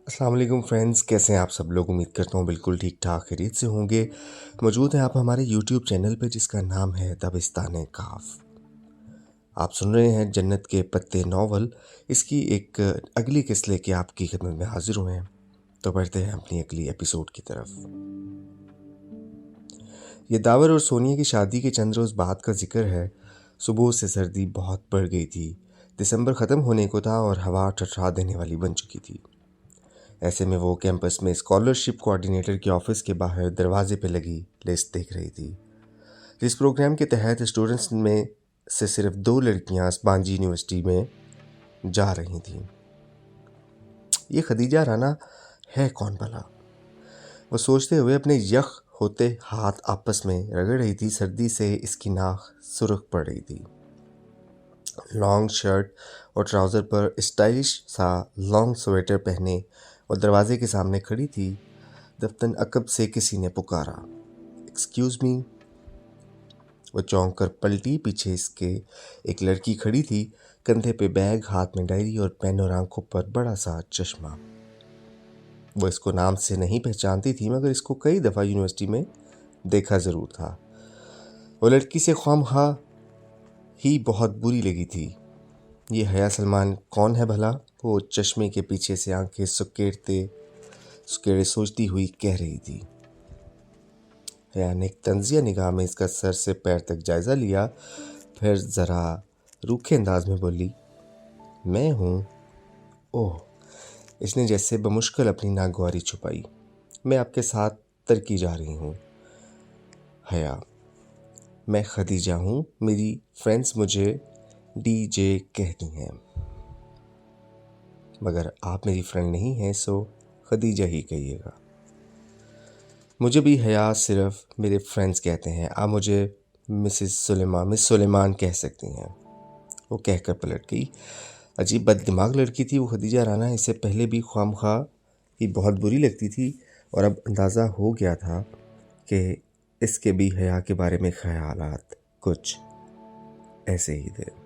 अस्सलाम वालेकुम फ्रेंड्स, कैसे हैं आप सब लोग। उम्मीद करता हूँ बिल्कुल ठीक ठाक खैरियत से होंगे। मौजूद हैं आप हमारे यूट्यूब चैनल पे जिसका नाम है दबिस्तान काफ। आप सुन रहे हैं जन्नत के पत्ते नावल। इसकी एक अगली किस्त लेके आपकी खिदमत में हाजिर हुए हैं। तो बढ़ते हैं अपनी अगली एपिसोड की तरफ। ये दावर और सोनिया की शादी के चंद रोज़ बाद का जिक्र है। सुबह से सर्दी बहुत बढ़ गई थी। दिसंबर ख़त्म होने को था और हवा ठठा देने वाली बन चुकी थी। ऐसे में वो कैंपस में स्कॉलरशिप कोऑर्डिनेटर के ऑफिस के बाहर दरवाजे पे लगी लिस्ट देख रही थी, जिस प्रोग्राम के तहत स्टूडेंट्स में से सिर्फ 2 लड़कियां स्पांजी यूनिवर्सिटी में जा रही थीं। ये खदीजा राना है कौन भला, वो सोचते हुए अपने यख होते हाथ आपस में रगड़ रही थी। सर्दी से इसकी नाक सुर्ख पड़ रही थी। लॉन्ग शर्ट और ट्राउज़र पर स्टाइलिश सा लॉन्ग स्वेटर पहने और दरवाजे के सामने खड़ी थी। दफ्तन अकब से किसी ने पुकारा, एक्सक्यूज़ मी। वो चौंक कर पलटी। पीछे इसके एक लड़की खड़ी थी, कंधे पे बैग, हाथ में डायरी और पेन और आंखों पर बड़ा सा चश्मा। वो इसको नाम से नहीं पहचानती थी, मगर इसको कई दफ़ा यूनिवर्सिटी में देखा ज़रूर था। वो लड़की से ख्वामखा ही बहुत बुरी लगी थी। ये हया सलमान कौन है भला, वो चश्मे के पीछे से आंखें सुकेड़े सोचती हुई कह रही थी। हया ने एक तंजिया निगाह में इसका सर से पैर तक जायज़ा लिया, फिर ज़रा रूखे अंदाज में बोली, मैं हूँ। ओह, इसने जैसे बमुश्किल अपनी नागवारी छुपाई। मैं आपके साथ तरकी जा रही हूँ। हया, मैं खदीजा हूँ, मेरी फ्रेंड्स मुझे डीजे कहती हैं। मगर आप मेरी फ्रेंड नहीं हैं, सो खदीजा ही कहिएगा। मुझे भी हया सिर्फ मेरे फ्रेंड्स कहते हैं। आप मुझे मिस सुलेमान कह सकती हैं। वो कहकर पलट गई। अजीब बददिमाग लड़की थी वो खदीजा राना। इससे पहले भी ख्वामखा ही बहुत बुरी लगती थी और अब अंदाज़ा हो गया था कि इसके भी हया के बारे में ख्यालात कुछ ऐसे ही थे।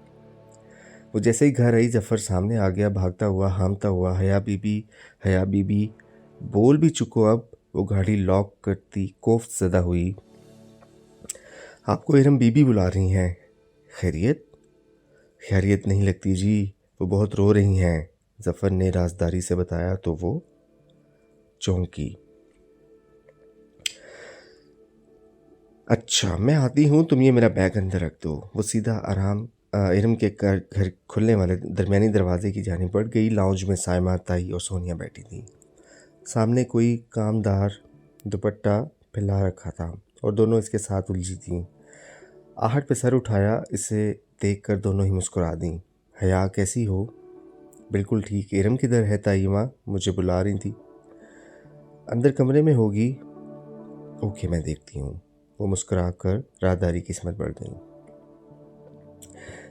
वो जैसे ही घर आई, जफ़र सामने आ गया, भागता हुआ, हामता हुआ, हया बीबी बोल भी चुको। अब वो गाड़ी लॉक करती कोफ्त ज़दा हुई। आपको इरम बीबी बुला रही हैं। खैरियत? खैरियत नहीं लगती जी, वो बहुत रो रही हैं, जफ़र ने राजदारी से बताया। तो वो चौंकी। अच्छा, मैं आती हूँ, तुम ये मेरा बैग अंदर रख दो। वो सीधा इरम के घर खुलने वाले दरमियानी दरवाजे की जानिब बढ़ गई। लाउंज में साइमा, ताई और सोनिया बैठी थी। सामने कोई कामदार दुपट्टा फैला रखा था और दोनों इसके साथ उलझी थीं। आहट पे सर उठाया, इसे देखकर दोनों ही मुस्कुरा दी। हया, कैसी हो? बिल्कुल ठीक। इरम किधर है? ताईमा मुझे बुला रही थी। अंदर कमरे में होगी। ओके, मैं देखती हूँ। वो मुस्कुराकर राहदारी की किस्मत बढ़ गई।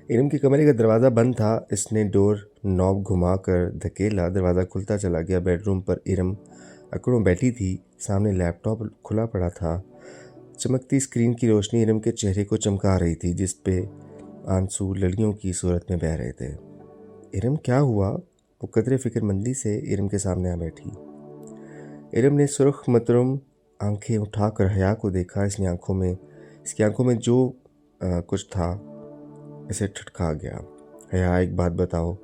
इरम के कमरे का दरवाज़ा बंद था। इसने डोर नॉब घुमाकर धकेला, दरवाज़ा खुलता चला गया। बेडरूम पर इरम अकड़ों बैठी थी। सामने लैपटॉप खुला पड़ा था। चमकती स्क्रीन की रोशनी इरम के चेहरे को चमका रही थी, जिस पे आंसू लड़ियों की सूरत में बह रहे थे। इरम, क्या हुआ? वो कदरे फिक्रमंदी से इरम के सामने आ बैठी। इरम ने सुर्ख मतरुम आंखें उठाकर हया को देखा। इसकी आंखों में जो कुछ था इसे ठटका गया। हया, एक बात बताओ।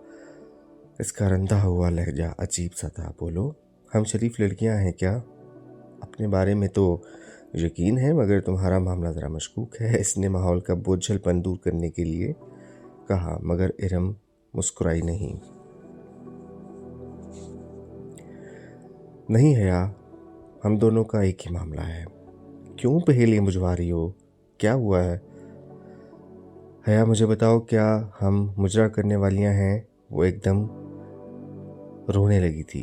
इसका रंधा हुआ लहजा अजीब सा था। बोलो। हम शरीफ लड़कियां हैं क्या? अपने बारे में तो यकीन है, मगर तुम्हारा मामला ज़रा मशकूक है। इसने माहौल का बोझलपन दूर करने के लिए कहा, मगर इरम मुस्कुराई नहीं। नहीं हया, हम दोनों का एक ही मामला है। क्यों पहेलियां बुझवा रही हो? क्या हुआ है? हया, मुझे बताओ, क्या हम मुजरा करने वालियां हैं? वो एकदम रोने लगी थी।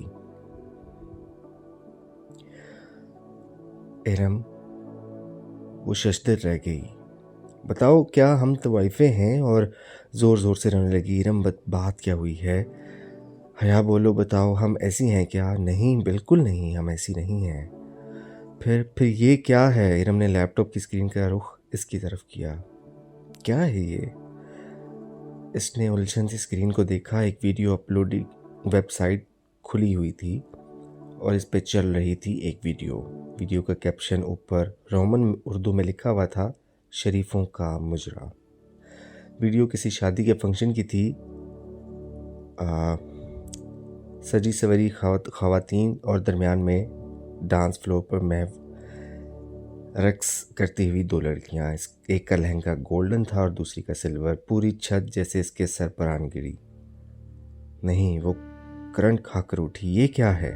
इरम वो शशदर रह गई। बताओ, क्या हम तवाइफे हैं? और ज़ोर ज़ोर से रोने लगी। इरम, बात क्या हुई है? हया, बोलो, बताओ, हम ऐसी हैं क्या? नहीं, बिल्कुल नहीं, हम ऐसी नहीं हैं। फिर ये क्या है? इरम ने लैपटॉप की स्क्रीन का रुख इसकी तरफ किया। क्या है ये? इसने उलझन से स्क्रीन को देखा। एक वीडियो अपलोडिंग वेबसाइट खुली हुई थी। और इस पे चल रही थी एक वीडियो का कैप्शन ऊपर रोमन उर्दू में लिखा हुआ था, शरीफों का मुजरा। वीडियो किसी शादी के फंक्शन की थी। सजी सवरी खवातीन और दरमियान में डांस फ्लोर पर महव रक्स करती हुई दो लड़कियां। एक का लहंगा गोल्डन था और दूसरी का सिल्वर। पूरी छत जैसे इसके सर पर आन गिरी। नहीं, वो करंट खाकर उठी। ये क्या है?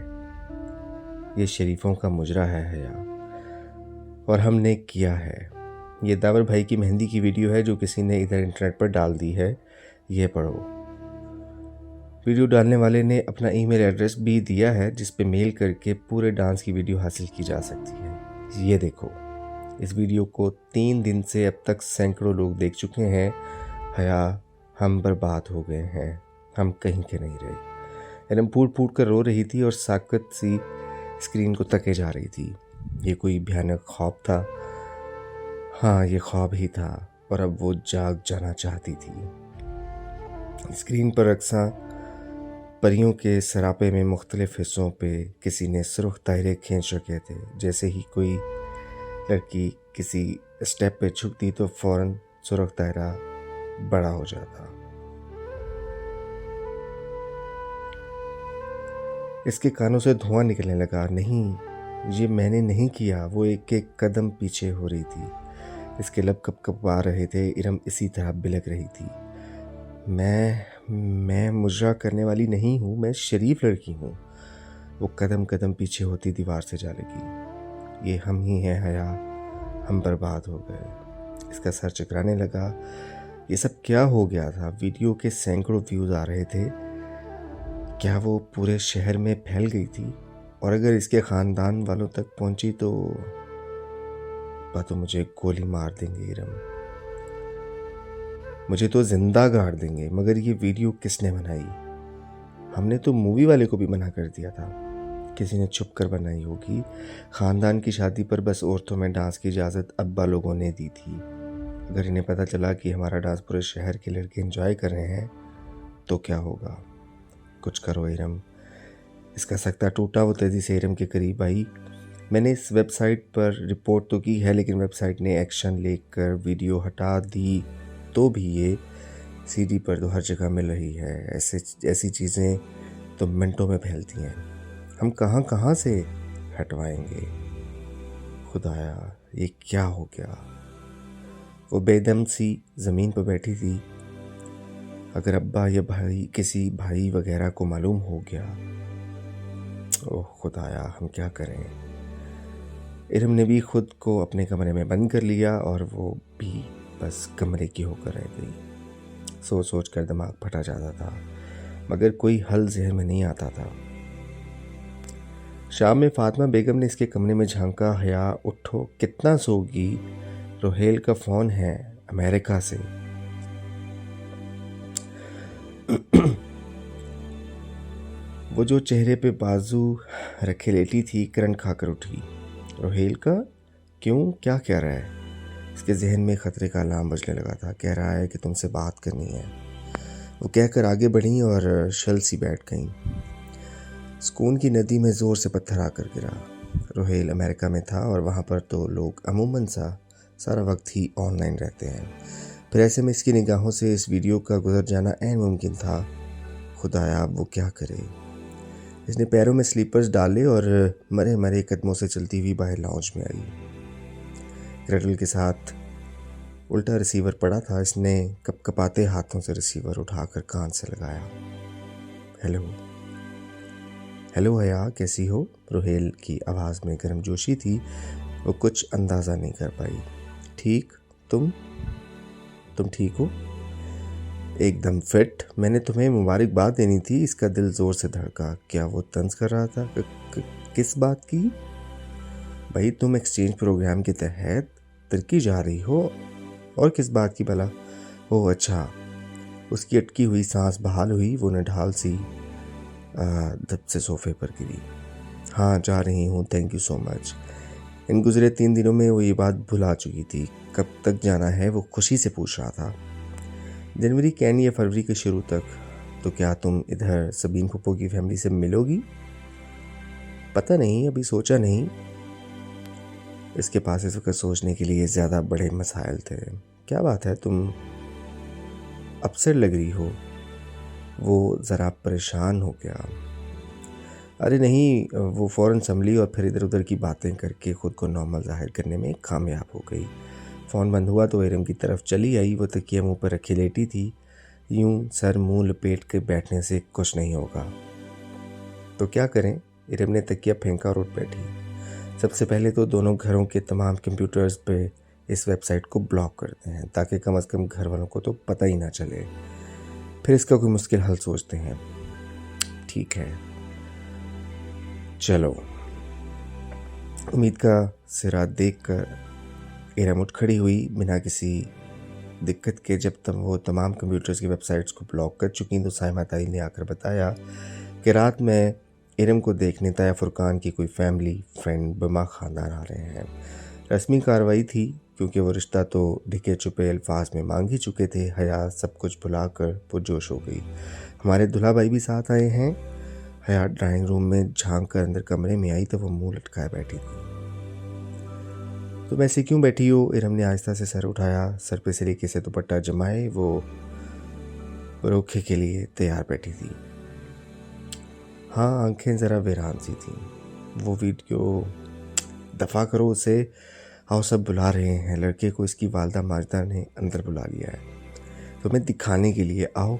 ये शरीफों का मुजरा है हया, और हमने किया है। ये दावर भाई की मेहंदी की वीडियो है जो किसी ने इधर इंटरनेट पर डाल दी है। ये पढ़ो। वीडियो डालने वाले ने अपना ईमेल एड्रेस भी दिया है जिस पे मेल करके पूरे डांस की वीडियो हासिल की जा सकती है। ये देखो, इस वीडियो को 3 दिन से अब तक सैकड़ों लोग देख चुके हैं। हया, हम बर्बाद हो गए हैं, हम कहीं के नहीं रहे। एनम फूट फूट कर रो रही थी और साकत सी स्क्रीन को तके जा रही थी। ये कोई भयानक ख्वाब था। हाँ, ये ख्वाब ही था, और अब वो जाग जाना चाहती थी। स्क्रीन पर रक्सा परियों के सरापे में मुख्तलिफ हिस्सों पे किसी ने सुर्ख दायरे खींच रखे थे। जैसे ही कोई लड़की किसी स्टेप पे झुकती तो फौरन सुर्ख दायरा बड़ा हो जाता। इसके कानों से धुआं निकलने लगा। नहीं, ये मैंने नहीं किया। वो एक एक कदम पीछे हो रही थी। इसके लब कप आ रहे थे। इरम इसी तरह बिलक रही थी। मैं मुजरा करने वाली नहीं हूँ, मैं शरीफ लड़की हूँ। वो कदम कदम पीछे होती दीवार से जा लगी। ये हम ही हैं हया, हम बर्बाद हो गए। इसका सर चकराने लगा। ये सब क्या हो गया था? वीडियो के सैकड़ों व्यूज आ रहे थे। क्या वो पूरे शहर में फैल गई थी? और अगर इसके खानदान वालों तक पहुंची तो मुझे गोली मार देंगे इरम, मुझे तो जिंदा गाड़ देंगे। मगर ये वीडियो किसने बनाई? हमने तो मूवी वाले को भी मना कर दिया था। किसी ने छुप कर बनाई होगी। खानदान की शादी पर बस औरतों में डांस की इजाज़त अब्बा लोगों ने दी थी। अगर इन्हें पता चला कि हमारा डांस पूरे शहर के लड़के एंजॉय कर रहे हैं तो क्या होगा? कुछ करो इरम। इसका सख्ता टूटा। वो तेज़ी से इरम के करीब आई। मैंने इस वेबसाइट पर रिपोर्ट तो की है, लेकिन वेबसाइट ने एक्शन लेकर वीडियो हटा दी। तो भी ये सीडी पर तो हर जगह मिल रही है। ऐसी चीज़ें तो मिनटों में फैलती हैं। हम कहाँ से हटवाएंगे? खुदाया, ये क्या हो गया? वो बेदम सी ज़मीन पर बैठी थी। अगर अब्बा या किसी भाई वगैरह को मालूम हो गया, ओह खुदाया, हम क्या करें? इरम ने भी खुद को अपने कमरे में बंद कर लिया और वो भी बस कमरे की होकर रह गई। सोच कर दिमाग फटा जाता था, मगर कोई हल ज़हन में नहीं आता था। शाम में फातिमा बेगम ने इसके कमरे में झांका। हया, उठो, कितना सोगी? रोहेल का फ़ोन है अमेरिका से। वो जो चेहरे पे बाजू रखे लेटी थी, करंट खाकर उठी। रोहेल का? क्यों, क्या कह रहा है? इसके जहन में खतरे का अलार्म बजने लगा था। कह रहा है कि तुमसे बात करनी है। वो कहकर आगे बढ़ी और शल सी बैठ गईं। सुकून की नदी में ज़ोर से पत्थर आकर गिरा। रोहेल अमेरिका में था और वहाँ पर तो लोग अमूमन सारा वक्त ही ऑनलाइन रहते हैं। फिर ऐसे में इसकी निगाहों से इस वीडियो का गुजर जाना ऐन मुमकिन था। खुदाया, अब वो क्या करे? इसने पैरों में स्लीपर्स डाले और मरे मरे कदमों से चलती हुई बाहर लाउंज में आई। ग्रेडल के साथ उल्टा रिसीवर पड़ा था। इसने कपकपाते हाथों से रिसीवर उठाकर कान से लगाया। हेलो हया, कैसी हो? रोहेल की आवाज़ में गर्मजोशी थी। वो कुछ अंदाज़ा नहीं कर पाई। ठीक, तुम ठीक हो? एकदम फिट। मैंने तुम्हें मुबारकबाद देनी थी। इसका दिल ज़ोर से धड़का। क्या वो तंज कर रहा था? किस बात की? भाई, तुम एक्सचेंज प्रोग्राम के तहत तुर्की जा रही हो। और किस बात की भला? ओह अच्छा। उसकी अटकी हुई सांस बहाल हुई। वो नढाल सी धप से सोफे पर गिरी। हाँ, जा रही हूँ, थैंक यू सो मच। इन गुजरे 3 दिनों में वो ये बात भुला चुकी थी। कब तक जाना है वो खुशी से पूछ रहा था। जनवरी कैन या फरवरी के शुरू तक। तो क्या तुम इधर सबीन फूफो की फैमिली से मिलोगी? पता नहीं, अभी सोचा नहीं। इसके पास इस वक्त सोचने के लिए ज़्यादा बड़े मसाइल थे। क्या बात है, तुम अपसेट लग रही हो? वो ज़रा परेशान हो गया। अरे नहीं, वो फ़ौरन संभली और फिर इधर उधर की बातें करके ख़ुद को नॉर्मल ज़ाहिर करने में कामयाब हो गई। फ़ोन बंद हुआ तो इरम की तरफ चली आई। वो तकिया मुंह पर रखे लेटी थी। यूं सर मुंह लपेट के बैठने से कुछ नहीं होगा तो क्या करें? इरम ने तकिया फेंका और उठ बैठी। सबसे पहले तो दोनों घरों के तमाम कंप्यूटर्स पे इस वेबसाइट को ब्लॉक करते हैं ताकि कम से कम घर वालों को तो पता ही ना चले। फिर इसका कोई मुश्किल हल सोचते हैं। ठीक है, चलो। उम्मीद का सिरा देखकर इरम उठ खड़ी हुई बिना किसी दिक्कत के। जब तक वो तमाम कंप्यूटर्स की वेबसाइट्स को ब्लॉक कर चुकी तो साइमा ताई ने आकर बताया कि रात में इरम को देखने ताया फुरकान की कोई फैमिली फ्रेंड बमा ख़ानदान आ रहे हैं। रस्मी कार्रवाई थी क्योंकि वो रिश्ता तो ढके छुपे अल्फाज में मांग ही चुके थे। हयात सब कुछ भुलाकर पुरजोश हो गई। हमारे दूल्हा भाई भी साथ आए हैं। हयात ड्राइंग रूम में झांक कर अंदर कमरे में आई तो वो मुंह लटकाए बैठी थी। तुम ऐसे क्यों बैठी हो? इरम ने आहिस्ता से सर उठाया। सर पे सलीके से दुपट्टा जमाए वो रोखे के लिए तैयार बैठी थी। हाँ, आंखें ज़रा वीरान सी थी। वो वीडियो दफ़ा करो उसे। आओ, सब बुला रहे हैं। लड़के को इसकी वालदा माजदा ने अंदर बुला लिया है तुम्हें दिखाने के लिए। आओ।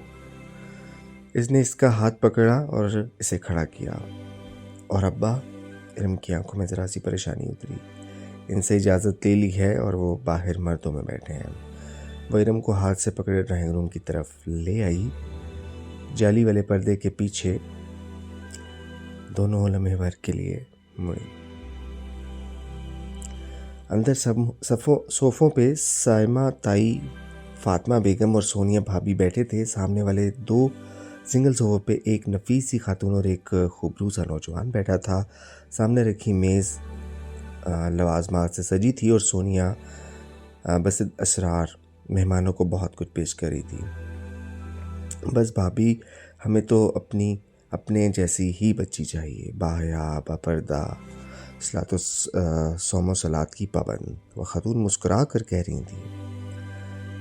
इसने इसका हाथ पकड़ा और इसे खड़ा किया। और अब्बा? इरम की आंखों में ज़रा सी परेशानी उतरी। इनसे इजाज़त ले ली है और वो बाहर मर्दों में बैठे हैं। वो इरम को हाथ से पकड़े ड्राइंग रूम की तरफ ले आई। जाली वाले पर्दे के पीछे दोनों लम्हे भर के लिए मुड़ी। अंदर सोफ़ों पे साइमा ताई, फातिमा बेगम और सोनिया भाभी बैठे थे। सामने वाले दो सिंगल सोफ़े पे एक नफीस सी खातून और एक खूबसूरत सा नौजवान बैठा था। सामने रखी मेज़ लवाजमात से सजी थी और सोनिया बस असरार मेहमानों को बहुत कुछ पेश कर रही थी। बस भाभी, हमें तो अपने जैसी ही बच्ची चाहिए, बाहया बापर्दा सलातो सोमो सलात की पाबंद। वह खातून मुस्कुरा कर कह रही थी।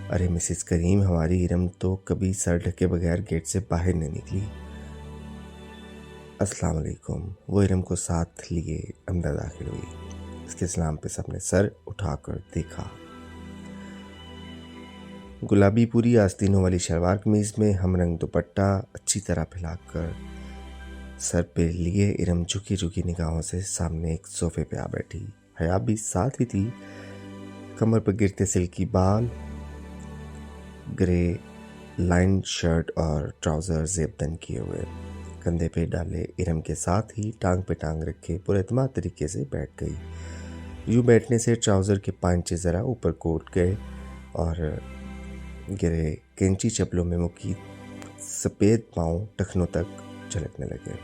अरे मिसेस करीम, हमारी इरम तो कभी सर ढके बगैर गेट से बाहर नहीं निकली। अस्सलाम वालेकुम। वो इरम को साथ लिए अंदर दाखिल हुई। इसके सलाम पे सबने सर उठाकर देखा। गुलाबी पूरी आस्तीनों वाली शलवार कमीज में हमरंग दुपट्टा अच्छी तरह फैलाकर सर पे लिए इरम झुकी झुकी निगाहों से सामने एक सोफे पे आ बैठी। हया भी साथ ही थी। कमर पर गिरते सिल्की बाल, ग्रे लाइन शर्ट और ट्राउज़र जेबदन किए हुए, कंधे पे डाले इरम के साथ ही टांग पे टांग रखे पुरएतमाद तरीके से बैठ गई। यूँ बैठने से ट्राउज़र के पांचे ज़रा ऊपर कोट गए और गिरे कैंची चप्पलों में मुकी सफ़ेद पाँव टखनों तक झलकने लगे।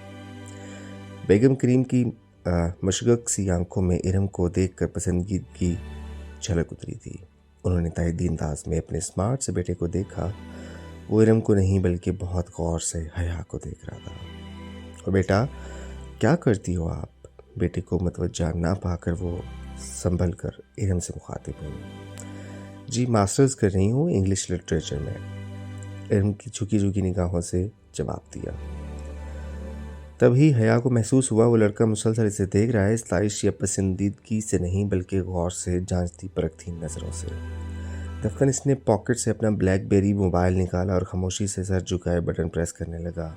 बेगम करीम की मशगक सी आंखों में इरम को देखकर पसंदगी की झलक उतरी थी। उन्होंने ताइदी अंदाज में अपने स्मार्ट से बेटे को देखा। वो इरम को नहीं बल्कि बहुत गौर से हया को देख रहा था। और बेटा, क्या करती हो आप? बेटे को मतवज्जा ना पाकर वो संभल कर इरम से मुखातिब हुई। जी, मास्टर्स कर रही हूँ इंग्लिश लिटरेचर में। इरम की झुकी झुकी निगाहों से जवाब दिया। तभी हया को महसूस हुआ वो लड़का मुसलसल इसे देख रहा है, इस्ताइश या पसंदीदगी से नहीं बल्कि गौर से जांचती परखती नज़रों से। दफकन इसने पॉकेट से अपना ब्लैकबेरी मोबाइल निकाला और खामोशी से सर झुकाए बटन प्रेस करने लगा।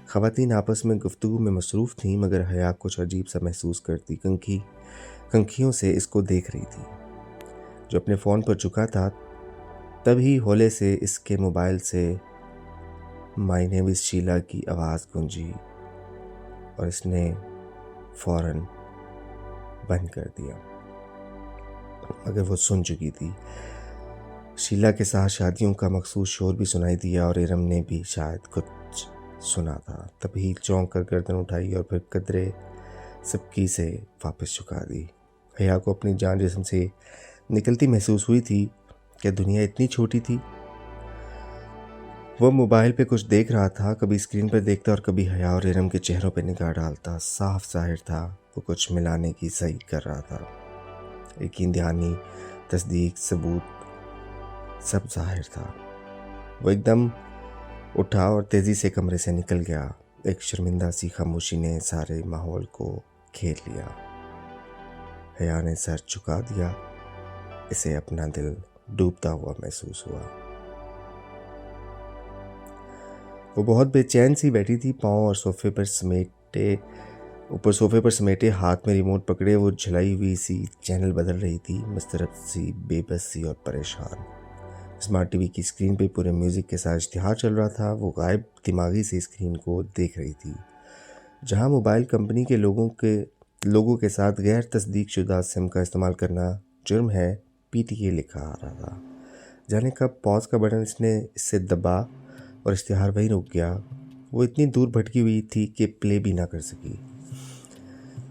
ख़वातीन आपस में गुफ्तगू में मसरूफ़ थीं मगर हया कुछ अजीब सा महसूस करती कंखियों से इसको देख रही थी। जो अपने फ़ोन पर चुका था तभी होले से इसके मोबाइल से माय नेम इज़ शीला की आवाज़ गूंजी और इसने फ़ौरन बंद कर दिया। मगर वो सुन चुकी थी। शीला के साथ शादियों का मखसूस शोर भी सुनाई दिया और इरम ने भी शायद कुछ सुना था। तभी चौंक कर गर्दन उठाई और फिर कदरे सबकी से वापस झुका दी। हया को अपनी जान जिस्म से निकलती महसूस हुई थी। क्या दुनिया इतनी छोटी थी? वो मोबाइल पे कुछ देख रहा था, कभी स्क्रीन पर देखता और कभी हया और इरम के चेहरों पे निगाह डालता। साफ जाहिर था वो कुछ मिलाने की सही कर रहा था। यकीन दहानी, तस्दीक, सबूत सब जाहिर था। वो एकदम उठा और तेज़ी से कमरे से निकल गया। एक शर्मिंदा सी खामोशी ने सारे माहौल को घेर लिया। हया ने सर झुका दिया। इसे अपना दिल डूबता हुआ महसूस हुआ। वो बहुत बेचैन सी बैठी थी, पाँव और सोफे पर समेटे हाथ में रिमोट पकड़े वो झुलाई हुई सी चैनल बदल रही थी, मुस्तरब सी, बेबस सी और परेशान। स्मार्ट टीवी की स्क्रीन पे पूरे म्यूज़िक के साथ इश्तिहार चल रहा था। वो गायब दिमागी से स्क्रीन को देख रही थी, जहां मोबाइल कंपनी के लोगों के साथ गैर तस्दीक शुदा सिम का इस्तेमाल करना जुर्म है, PTA लिखा आ रहा था। जाने कब पॉज का बटन इससे दबा और इश्तिहार वहीं रुक गया। वो इतनी दूर भटकी हुई थी कि प्ले भी ना कर सकी।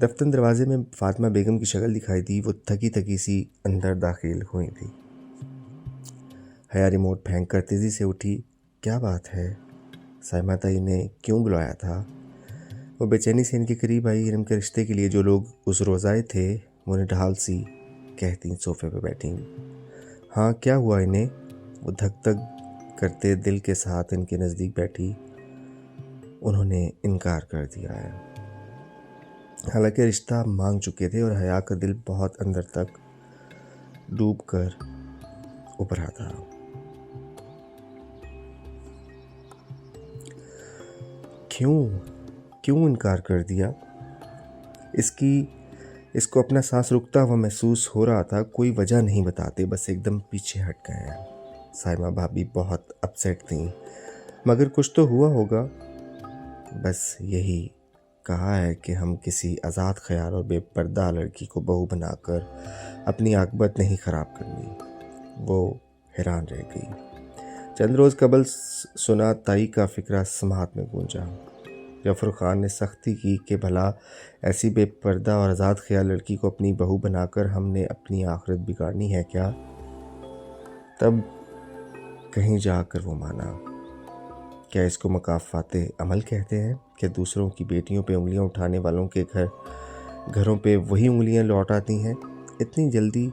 दफ्तर दरवाजे में फातिमा बेगम की शक्ल दिखाई दी। वो थकी थकी सी अंदर दाखिल हुई थी। हया रिमोट फेंक कर तेज़ी से उठी। क्या बात है? साइमा ताई ने क्यों बुलाया था? वो बेचैनी से इनके करीब आई। इरम के रिश्ते के लिए जो लोग उस रोज़ आए थे, वो निढाल सी कहती सोफे पे बैठी। हाँ, क्या हुआ इन्हें? वो धक धक करते दिल के साथ इनके नज़दीक बैठी। उन्होंने इनकार कर दिया है। हालांकि रिश्ता मांग चुके थे और हया का दिल बहुत अंदर तक डूब कर उभरा था। क्यों इनकार कर दिया? इसको अपना सांस रुकता हुआ महसूस हो रहा था। कोई वजह नहीं बताते, बस एकदम पीछे हट गए हैं। साइमा भाभी बहुत अपसेट थी, मगर कुछ तो हुआ होगा। बस यही कहा है कि हम किसी आज़ाद ख्याल और बेपर्दा लड़की को बहू बनाकर अपनी आकबत नहीं ख़राब करनी। वो हैरान रह गई। चंद रोज़ कबल सुना ताई का फिक्रा समात में गूंजा। जफर खान ने सख्ती की कि भला ऐसी बेपर्दा और आज़ाद ख्याल लड़की को अपनी बहू बनाकर हमने अपनी आखिरत बिगाड़नी है क्या? तब कहीं जाकर वो माना। क्या इसको मकाफ़ाते अमल कहते हैं? क्या दूसरों की बेटियों पे उंगलियां उठाने वालों के घरों पे वही उंगलियां लौट आती हैं? इतनी जल्दी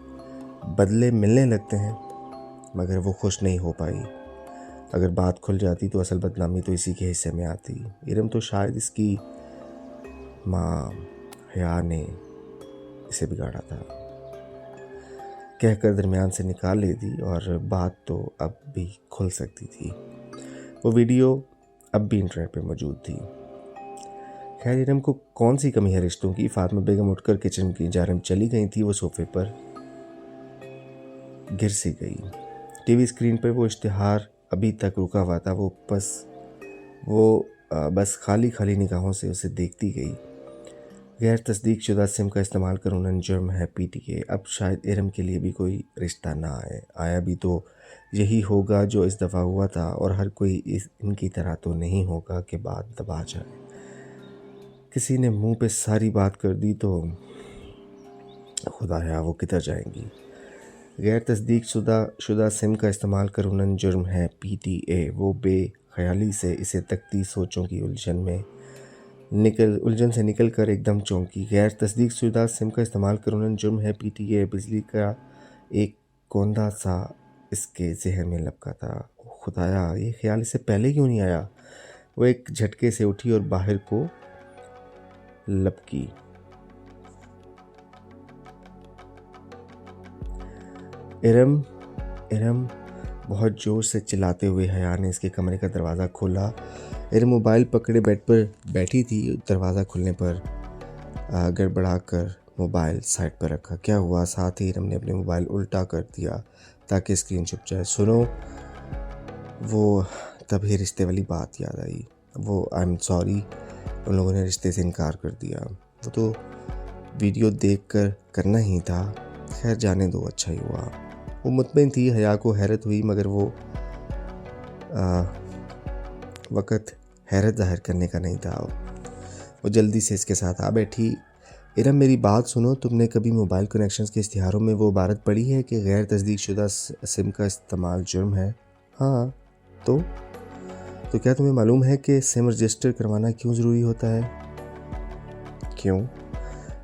बदले मिलने लगते हैं। मगर वो खुश नहीं हो पाई। अगर बात खुल जाती तो असल बदनामी तो इसी के हिस्से में आती। इरम तो शायद इसकी माँ हया ने इसे बिगाड़ा था, कहकर दरमियान से निकाल लेती और बात तो अब भी खुल सकती थी। वो वीडियो अब भी इंटरनेट पे मौजूद थी। खैर, इरम को कौन सी कमी है रिश्तों की? फातिमा बेगम उठकर किचन की जानब चली गई थी। वो सोफे पर गिर सी गई। टीवी स्क्रीन पर वो इश्तिहार अभी तक रुका हुआ था। वो बस खाली खाली निगाहों से उसे देखती गई। गैर तस्दीक शुदा सिम का इस्तेमाल कर उन्हें जुर्म है, PTA। अब शायद इरम के लिए भी कोई रिश्ता ना आया भी तो यही होगा जो इस दफ़ा हुआ था, और हर कोई इनकी तरह तो नहीं होगा कि बात दबा जाए। किसी ने मुंह पे सारी बात कर दी तो खुदाया वो किधर जाएंगी। गैर तस्दीक शुदा सिम का इस्तेमाल कर उन्हें जुर्म है, PTA। वो बेख्याली से इसे तकती सोचों की उलझन से निकल कर एकदम चौंकी। गैर तस्दीक शुदा सिम का इस्तेमाल कर उन्हें जुर्म है, PTA। बिजली का एक कोंदा सा इसके जहन में लपका था। खुदाया, ये ख्याल इससे पहले क्यों नहीं आया? वो एक झटके से उठी और बाहर को लपकी। इरम बहुत जोर से चिल्लाते हुए हया ने इसके कमरे का दरवाज़ा खोला। इरम मोबाइल पकड़े बेड पर बैठी थी। दरवाज़ा खुलने पर गड़बड़ा कर मोबाइल साइड पर रखा। क्या हुआ? साथ ही इरम ने अपने मोबाइल उल्टा कर दिया ताकि स्क्रीन छुप जाए। सुनो, वो तभी रिश्ते वाली बात याद आई। वो आई एम सॉरी, उन लोगों ने रिश्ते से इनकार कर दिया। वो तो वीडियो देखकर करना ही था। खैर, जाने दो, अच्छा ही हुआ। वो मुतमईन थी। हया को हैरत हुई, मगर वो वक़्त हैरत ज़ाहिर करने का नहीं था। वो जल्दी से इसके साथ आ बैठी। इरम, मेरी बात सुनो, तुमने कभी मोबाइल कनेक्शंस के इश्तिहारों में वो इबारत पढ़ी है कि गैर तस्दीक शुदा सिम का इस्तेमाल जुर्म है? हाँ, तो तो क्या तुम्हें मालूम है कि सिम रजिस्टर करवाना क्यों ज़रूरी होता है? क्यों?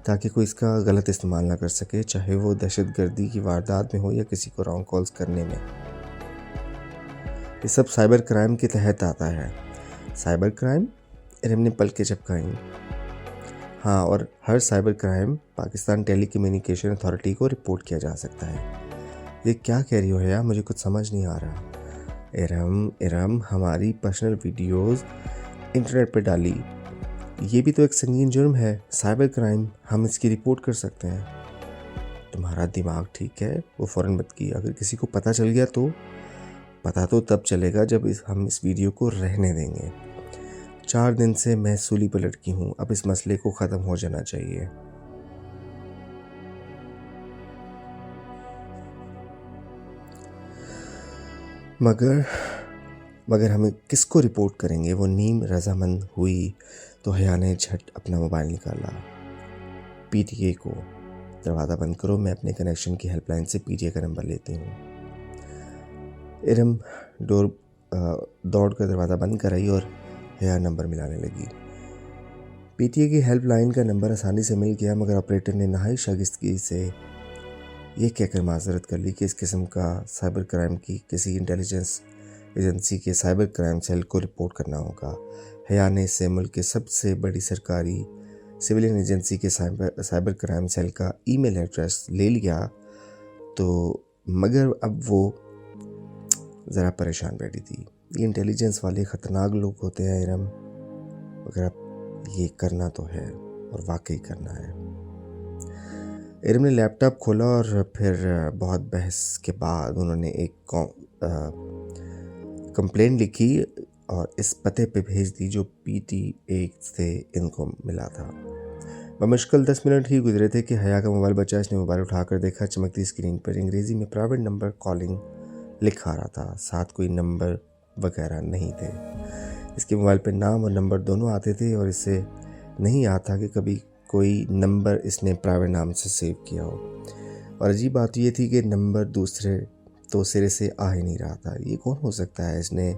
ताकि कोई इसका गलत इस्तेमाल ना कर सके, चाहे वो दहशतगर्दी की वारदात में हो या किसी को रॉन्ग कॉल्स करने में। ये सब साइबर क्राइम के तहत आता है। Cyber crime? इरम ने पलकें झपकाईं। हाँ, और हर cyber crime Pakistan telecommunication authority को रिपोर्ट किया जा सकता है। ये क्या कह रही हो यार, मुझे कुछ समझ नहीं आ रहा। इरम हमारी पर्सनल वीडियोस इंटरनेट पर डाली, ये भी तो एक संगीन जुर्म है, साइबर क्राइम। हम इसकी रिपोर्ट कर सकते हैं। तुम्हारा दिमाग ठीक है? वो फ़ौरन मत की। अगर किसी को पता चल गया तो पता तो तब चलेगा जब हम इस वीडियो को रहने देंगे। 4 दिन से मैं सूली पर लटकी हूँ, अब इस मसले को ख़त्म हो जाना चाहिए। मगर हमें किसको रिपोर्ट करेंगे? वो नीम रजामंद हुई तो हया ने झट अपना मोबाइल निकाला। पीटीए को। दरवाज़ा बंद करो, मैं अपने कनेक्शन की हेल्पलाइन से पीटीए का नंबर लेती हूँ। इरम दौड़ कर दरवाज़ा बंद कराई और हया नंबर मिलाने लगी। पीटीए की हेल्पलाइन का नंबर आसानी से मिल गया, मगर ऑपरेटर ने नहाई शागिस्तगी से ये कहकर माजरत कर ली कि इस किस्म का साइबर क्राइम की किसी इंटेलिजेंस एजेंसी के साइबर क्राइम सेल को रिपोर्ट करना होगा। हया ने इससे मुल्क के सबसे बड़ी सरकारी सिविलियन एजेंसी के साइबर क्राइम सेल का ईमेल एड्रेस ले लिया, तो मगर अब वो ज़रा परेशान बैठी थी। ये इंटेलिजेंस वाले ख़तरनाक लोग होते हैं इरम, मगर अब ये करना तो है और वाकई करना है। इरम ने लैपटॉप खोला और फिर बहुत बहस के बाद उन्होंने एक कंप्लेंट लिखी और इस पते पे भेज दी जो पीटीए से इनको मिला था। बमुश्किल 10 मिनट ही गुजरे थे कि हया का मोबाइल बचा। इसने मोबाइल उठाकर देखा, चमकती स्क्रीन पर अंग्रेज़ी में प्राइवेट नंबर कॉलिंग लिखा रहा था, साथ कोई नंबर वगैरह नहीं थे। इसके मोबाइल पे नाम और नंबर दोनों आते थे और इससे नहीं याद था कि कभी कोई नंबर इसने प्राइवेट नाम से सेव किया हो। और अजीब बात ये थी कि नंबर दूसरे तो सिरे से आ ही नहीं रहा था। ये कौन हो सकता है? इसने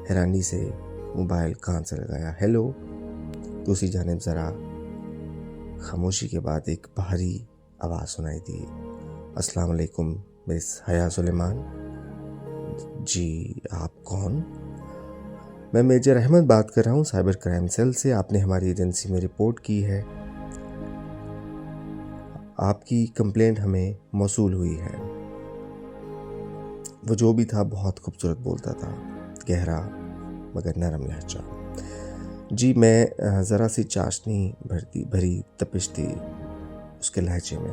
हैरानी से मोबाइल कान से लगाया। हेलो। दूसरी जानिब ज़रा खामोशी के बाद एक भारी आवाज़ सुनाई दी। अस्सलाम वालेकुम मिस हया सुलेमान। जी, आप कौन? मैं मेजर अहमद बात कर रहा हूँ, साइबर क्राइम सेल से। आपने हमारी एजेंसी में रिपोर्ट की है। आपकी कंप्लेंट हमें मौसूल हुई है। वो जो भी था बहुत खूबसूरत बोलता था, गहरा मगर नरम लहजा। जी, मैं ज़रा सी चाशनी भरी तपिश थी उसके लहजे में,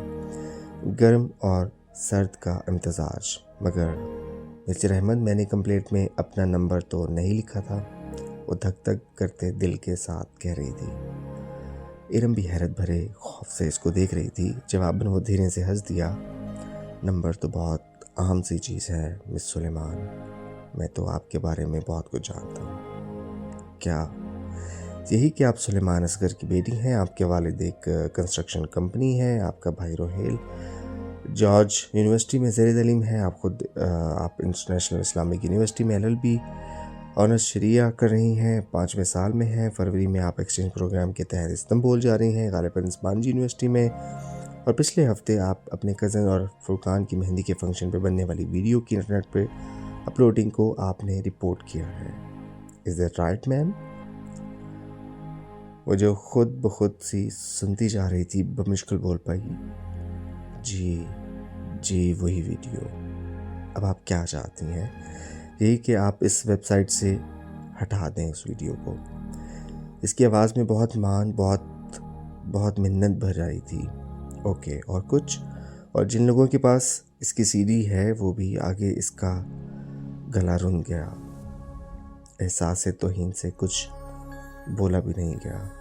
गर्म और सर्द का इम्तजाज। मगर मिस्टर अहमद, मैंने कंप्लेंट में अपना नंबर तो नहीं लिखा था, वो धक धक करते दिल के साथ कह रही थी। इरम भी हैरत भरे खौफ से इसको देख रही थी। जवाबन वो धीरे से हंस दिया। नंबर तो बहुत आम सी चीज़ है मिस सुलेमान, मैं तो आपके बारे में बहुत कुछ जानता हूँ। क्या यही कि आप सुलेमान असगर की बेटी हैं? आपके वालिद एक कंस्ट्रक्शन कंपनी है, आपका भाई रोहेल जॉर्ज यूनिवर्सिटी में ज़ेर तालीम है, आप इंटरनेशनल इस्लामिक यूनिवर्सिटी में LLB ऑनर्स शरिया कर रही हैं, 5वें साल में हैं। फरवरी में आप एक्सचेंज प्रोग्राम के तहत इस्तांबुल जा रही हैं, गालिबन स्पांजी यूनिवर्सिटी में। और पिछले हफ्ते आप अपने कज़न और फुरकान की मेहंदी के फंक्शन पे बनने वाली वीडियो की इंटरनेट पे अपलोडिंग को आपने रिपोर्ट किया है। Is that right ma'am? वो जो खुद ब खुद सी सुनती जा रही थी बमुश्किल बोल पाई। जी वही वीडियो। अब आप क्या चाहती हैं? यही कि आप इस वेबसाइट से हटा दें इस वीडियो को। इसकी आवाज़ में बहुत मिन्नत भर आई थी। ओके, और कुछ? और जिन लोगों के पास इसकी CD है वो भी आगे इसका गला रुन गया। एहसास तौहीन से कुछ बोला भी नहीं गया।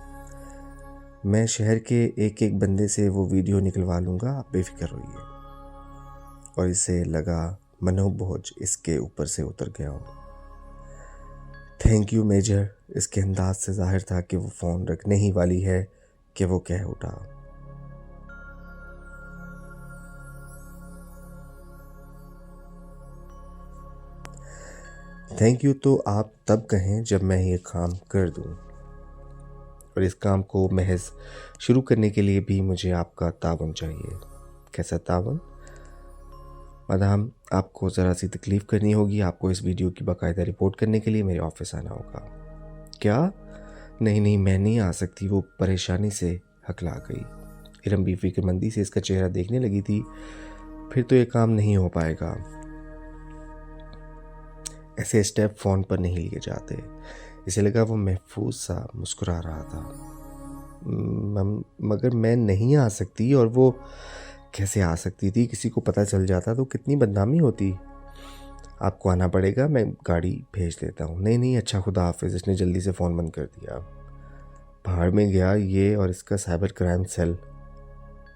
मैं शहर के एक एक बंदे से वो वीडियो निकलवा लूँगा, आप बेफिक्र होइए। और इसे लगा मनोबोझ इसके ऊपर से उतर गया हो। Thank you major. इसके अंदाज से जाहिर था कि वो फ़ोन रखने ही वाली है कि वो कह उठा। थैंक यू तो आप तब कहें जब मैं ये काम कर दूं, और इस काम को महज शुरू करने के लिए भी मुझे आपका तावन चाहिए। कैसा तावन? मदाम, आपको ज़रा सी तकलीफ़ करनी होगी। आपको इस वीडियो की बाकायदा रिपोर्ट करने के लिए मेरे ऑफिस आना होगा। क्या? नहीं नहीं, मैं नहीं आ सकती। वो परेशानी से हकला गई। इरम भी फिक्रमंदी से इसका चेहरा देखने लगी थी। फिर तो ये काम नहीं हो पाएगा। ऐसे स्टेप फ़ोन पर नहीं लिए जाते। इसे लगा वो महफूज सा मुस्कुरा रहा था। मगर मैं नहीं आ सकती। और वो कैसे आ सकती थी? किसी को पता चल जाता तो कितनी बदनामी होती। आपको आना पड़ेगा, मैं गाड़ी भेज देता हूँ। नहीं नहीं, अच्छा, खुदा हाफिज़। इसने जल्दी से फ़ोन बंद कर दिया। भाड़ में गया ये और इसका साइबर क्राइम सेल।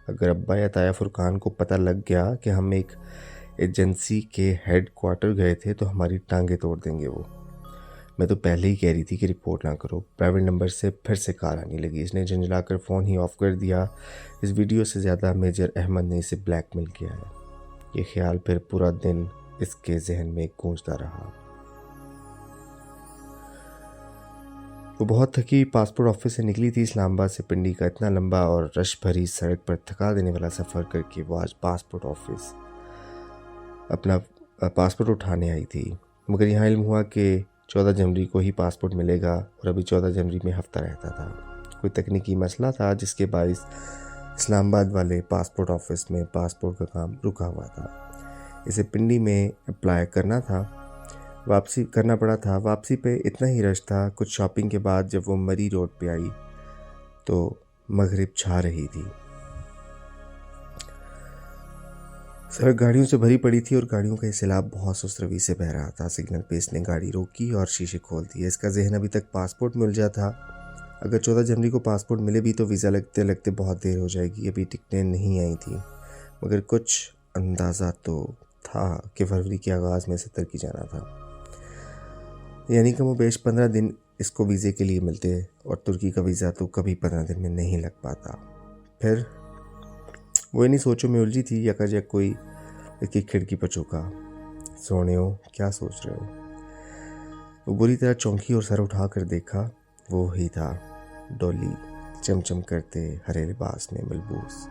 अगर अब्बा या ताया फुरकान को पता लग गया कि हम एक एजेंसी के हेड क्वार्टर गए थे तो हमारी टांगे तोड़ देंगे वो। मैं तो पहले ही कह रही थी कि रिपोर्ट ना करो। प्राइवेट नंबर से फिर से कॉल आने लगी। इसने झंझलाकर फ़ोन ही ऑफ कर दिया। इस वीडियो से ज़्यादा मेजर अहमद ने इसे ब्लैकमेल किया है। ये ख्याल फिर पूरा दिन इसके जहन में गूंजता रहा। वो बहुत थकी पासपोर्ट ऑफिस से निकली थी। इस्लामाबाद से पिंडी का इतना लंबा और रश भरी सड़क पर थका देने वाला सफ़र करके वो आज पासपोर्ट ऑफिस अपना पासपोर्ट उठाने आई थी। मगर यहाँ इल्म हुआ कि 14 जनवरी को ही पासपोर्ट मिलेगा और अभी 14 जनवरी में हफ्ता रहता था। कोई तकनीकी मसला था जिसके बाइस इस्लामाबाद वाले पासपोर्ट ऑफिस में पासपोर्ट का काम रुका हुआ था। इसे पिंडी में अप्लाई करना पड़ा था। वापसी पे इतना ही रश था। कुछ शॉपिंग के बाद जब वो मरी रोड पे आई तो मगरिब छा रही थी। सड़क गाड़ियों से भरी पड़ी थी और गाड़ियों का सैलाब बहुत सुस्त रवि से बह रहा था। सिग्नल पे इसने गाड़ी रोकी और शीशे खोल दिए। इसका जहन अभी तक पासपोर्ट मिल जाता। अगर 14 जनवरी को पासपोर्ट मिले भी तो वीज़ा लगते लगते बहुत देर हो जाएगी। अभी टिकटें नहीं आई थी, मगर कुछ अंदाज़ा तो था कि फरवरी के आगाज़ में 70 की जाना था। यानी कि वो बेश 15 दिन इसको वीज़े के लिए मिलते और तुर्की का वीज़ा तो कभी 15 दिन में नहीं लग पाता। फिर वो इन्हीं सोचों में उलझी थी। यकायक कोई इसकी खिड़की पर चौंका। सोने हो, क्या सोच रहे हो? वो बुरी तरह चौंकी और सर उठा कर देखा। वो ही था डॉली, चमचम करते हरे लिबास में मलबूस,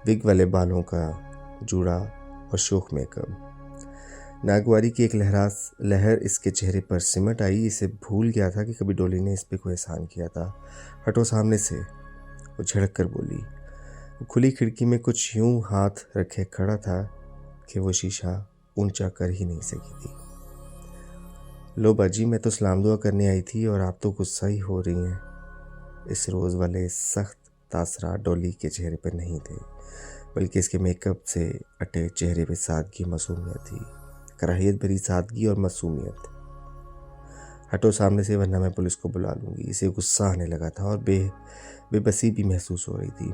विग वाले बालों का जूड़ा और शोख मेकअप। नागवारी की एक लहर इसके चेहरे पर सिमट आई। इसे भूल गया था कि कभी डॉली ने इस पे कोई एहसान किया था। हटो सामने से, वो झड़क कर बोली। वो खुली खिड़की में कुछ यूं हाथ रखे खड़ा था कि वो शीशा ऊंचा कर ही नहीं सकी थी। लो बाजी, मैं तो सलाम दुआ करने आई थी और आप तो गुस्सा ही हो रही हैं। इस रोज़ वाले सख्त तासरात डॉली के चेहरे पर नहीं थे, बल्कि इसके मेकअप से अटे चेहरे पे सादगी मासूमियत थी। कराहियत भरी सादगी और मासूमियत। हटो सामने से, वरना मैं पुलिस को बुला लूँगी। इसे गुस्सा आने लगा था और बेबसी भी महसूस हो रही थी।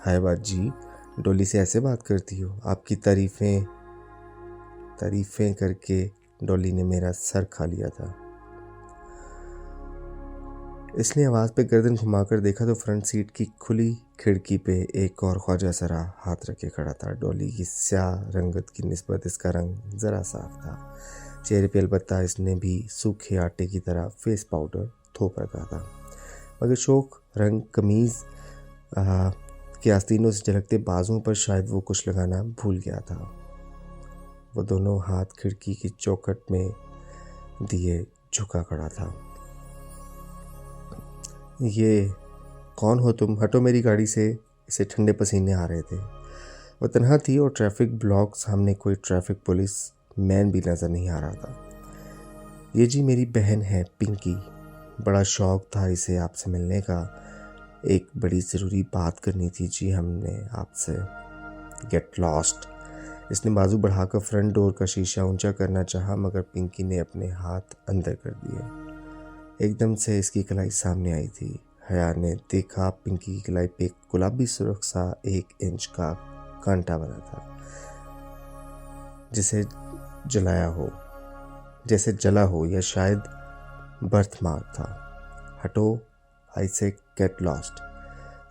हाय बाजी, डॉली से ऐसे बात करती हो? आपकी तारीफें करके डॉली ने मेरा सर खा लिया था। इसने आवाज़ पे गर्दन घुमाकर देखा तो फ्रंट सीट की खुली खिड़की पे एक और ख्वाजा सरा हाथ रखे खड़ा था। डॉली की स्याह रंगत की निस्बत इसका रंग ज़रा साफ था। चेहरे पे अलबत्ता इसने भी सूखे आटे की तरह फेस पाउडर थोप रखा था, मगर शोक रंग कमीज़ के आस्तीनों से झलकते बाजुओं पर शायद वो कुछ लगाना भूल गया था। वो दोनों हाथ खिड़की की चौखट में दिए झुका खड़ा था। ये कौन हो तुम? हटो मेरी गाड़ी से। इसे ठंडे पसीने आ रहे थे। वो तन्हा थी और ट्रैफिक ब्लॉक सामने कोई ट्रैफिक पुलिस मैन भी नज़र नहीं आ रहा था। ये जी मेरी बहन है पिंकी। बड़ा शौक़ था इसे आपसे मिलने का। एक बड़ी ज़रूरी बात करनी थी जी हमने आपसे। Get lost. इसने बाजू बढ़ाकर फ्रंट डोर का शीशा ऊंचा करना चाहा, मगर पिंकी ने अपने हाथ अंदर कर दिए। एकदम से इसकी कलाई सामने आई थी। हया ने देखा पिंकी की कलाई पे गुलाबी सुर्ख सा 1 इंच का कांटा बना था, जैसे जला हो या शायद बर्थ मार्क था। हटो, आई से गेट लॉस्ट।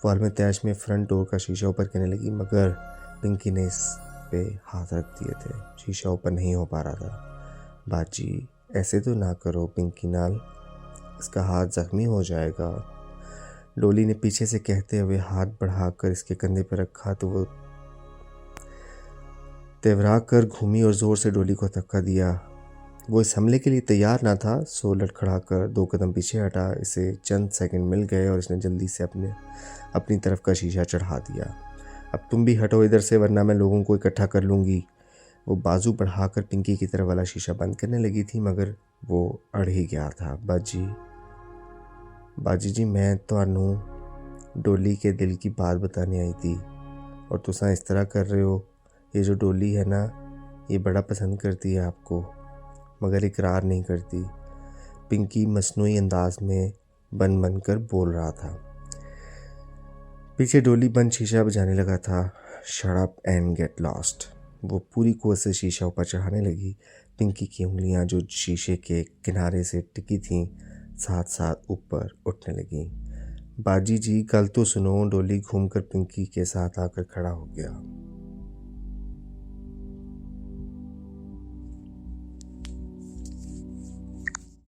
वो में तैश में फ्रंट डोर का शीशा ऊपर करने लगी, मगर पिंकी ने पे हाथ रख दिए थे। शीशा ऊपर नहीं हो पा रहा था। बाजी ऐसे तो ना करो पिंकी नाल, इसका हाथ जख्मी हो जाएगा। डोली ने पीछे से कहते हुए हाथ बढ़ाकर इसके कंधे पर रखा तो वो तेवरा कर घूमी और जोर से डोली को धक्का दिया। वो इस हमले के लिए तैयार ना था, सो लड़खड़ा कर 2 कदम पीछे हटा। इसे चंद सेकंड मिल गए और इसने जल्दी से अपनी तरफ का शीशा चढ़ा दिया। अब तुम भी हटो इधर से, वरना मैं लोगों को इकट्ठा कर लूँगी। वो बाजू बढ़ाकर पिंकी की तरफ वाला शीशा बंद करने लगी थी, मगर वो अड़ ही गया था। बाजी जी मैं ਤੁਹਾਨੂੰ डोली के दिल की बात बताने आई थी और तुसा इस तरह कर रहे हो। ये जो डोली है ना, ये बड़ा पसंद करती है आपको, मगर इकरार नहीं करती। पिंकी मसनूई अंदाज में बन कर बोल रहा था। पीछे डोली बंद शीशा बजाने लगा था। Shut up and get lost. वो पूरी कुव्वत से शीशा ऊपर चढ़ाने लगी। पिंकी की उंगलियां जो शीशे के किनारे से टिकी थीं साथ साथ ऊपर उठने लगीं। बाजी जी कल तो सुनो। डोली घूमकर पिंकी के साथ आकर खड़ा हो गया।